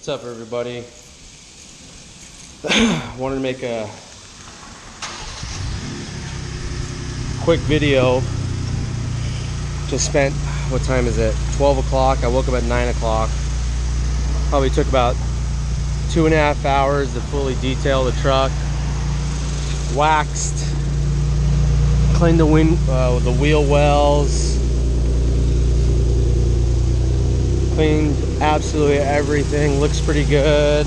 What's up, everybody? Wanted to make a quick video. Just spent, what time is it? 12 o'clock. I woke up at 9 o'clock. Probably took about 2.5 hours to fully detail the truck. Waxed, cleaned the wheel wells, cleaned absolutely everything. Looks pretty good.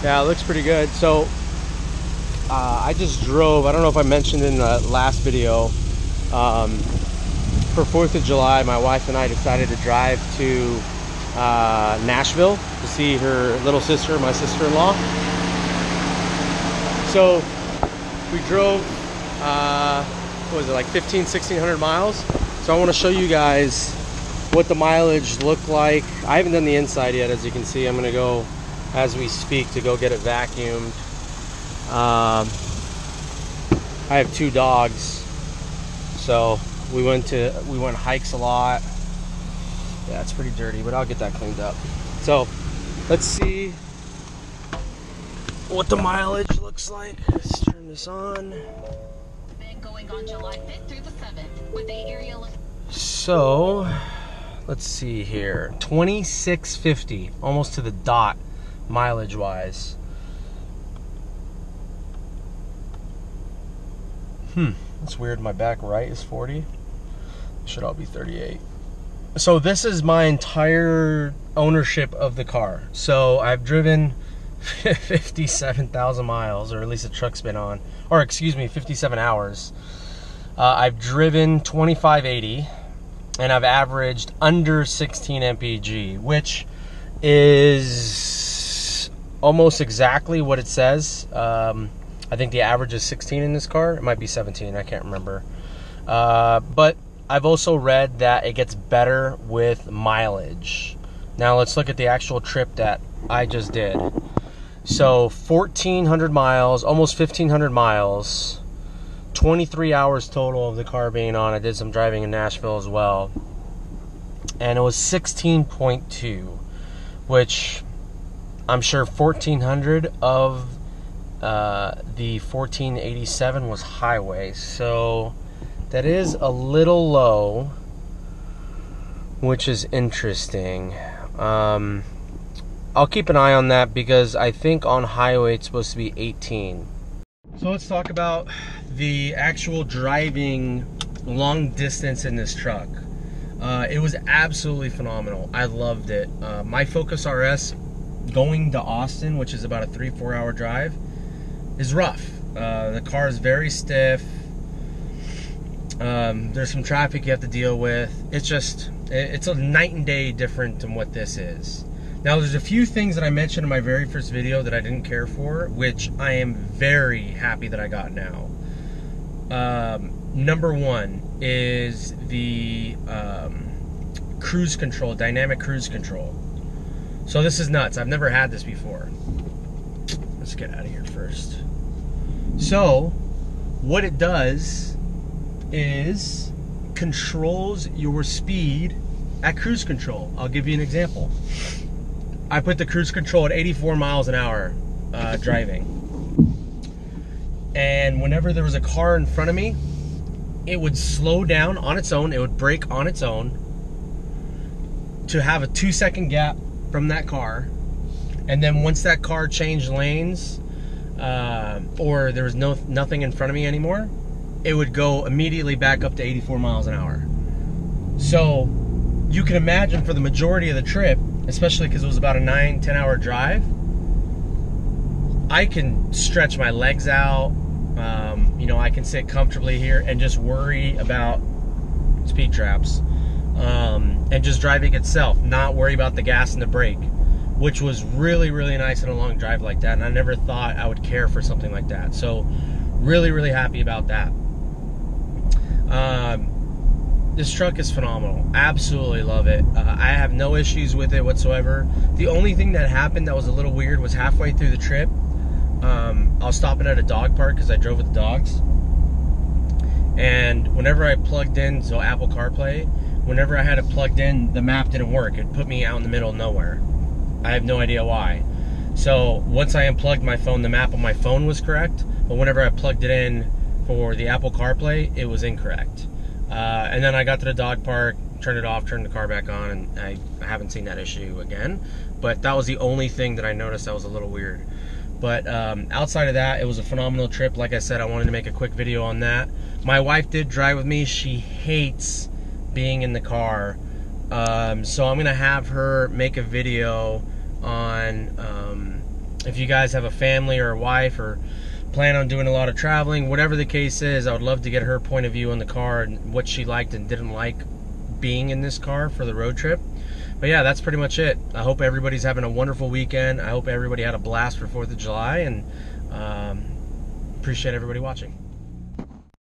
Yeah, it looks pretty good. So I just drove, I don't know if I mentioned in the last video, for 4th of July my wife and I decided to drive to Nashville to see her little sister, my sister-in-law. So we drove, what was it, like 1,600 miles. So I want to show you guys what the mileage looked like. I haven't done the inside yet, as you can see. I'm going to go as we speak to go get it vacuumed. I have 2 dogs, so we went hikes a lot. Yeah, it's pretty dirty, but I'll get that cleaned up. So let's see what the mileage looks like. Let's turn this on. Going on July 5th through the 7th with the area. So let's see here, 2650, almost to the dot mileage wise. That's weird. My back right is 40. It should all be 38. So this is my entire ownership of the car. So I've driven 57,000 miles, or at least the truck's been on, or excuse me, 57 hours. I've driven 2580, and I've averaged under 16 mpg, which is almost exactly what it says. I think the average is 16 in this car. It might be 17, I can't remember. But I've also read that it gets better with mileage. Now let's look at the actual trip that I just did. So 1,400 miles, almost 1,500 miles, 23 hours total of the car being on. I did some driving in Nashville as well. And it was 16.2, which I'm sure 1,400 of the 1,487 was highway. So that is a little low, which is interesting. I'll keep an eye on that because I think on highway it's supposed to be 18. So let's talk about the actual driving long distance in this truck. It was absolutely phenomenal. I loved it. My Focus RS going to Austin, which is about a 3-4 hour drive, is rough. The car is very stiff. There's some traffic you have to deal with. It's a night and day different than what this is. Now, there's a few things that I mentioned in my very first video that I didn't care for, which I am very happy that I got now. Number one is the cruise control, dynamic cruise control. So this is nuts. I've never had this before. Let's get out of here first. So what it does is controls your speed at cruise control. I'll give you an example. I put the cruise control at 84 miles an hour driving. And whenever there was a car in front of me, it would slow down on its own. It would brake on its own to have a 2-second gap from that car. And then once that car changed lanes, or there was nothing in front of me anymore, it would go immediately back up to 84 miles an hour. So you can imagine for the majority of the trip, especially because it was about a 9-10 hour drive, I can stretch my legs out. You know, I can sit comfortably here and just worry about speed traps, and just driving itself, not worry about the gas and the brake, which was really, really nice in a long drive like that. And I never thought I would care for something like that. So really, really happy about that. This truck is phenomenal. Absolutely love it. I have no issues with it whatsoever. The only thing that happened that was a little weird was halfway through the trip, I was stopping at a dog park because I drove with the dogs. And whenever I plugged in, so Apple CarPlay, whenever I had it plugged in, the map didn't work. It put me out in the middle of nowhere. I have no idea why. So once I unplugged my phone, the map on my phone was correct, but whenever I plugged it in for the Apple CarPlay, it was incorrect. And then I got to the dog park, turned it off, turned the car back on, and I haven't seen that issue again. But that was the only thing that I noticed that was a little weird. But outside of that, it was a phenomenal trip. Like I said, I wanted to make a quick video on that. My wife did drive with me. She hates being in the car. So I'm going to have her make a video on if you guys have a family or a wife or plan on doing a lot of traveling, whatever the case is, I would love to get her point of view on the car and what she liked and didn't like being in this car for the road trip. But yeah, that's pretty much it. I hope everybody's having a wonderful weekend. I hope everybody had a blast for 4th of July, and appreciate everybody watching.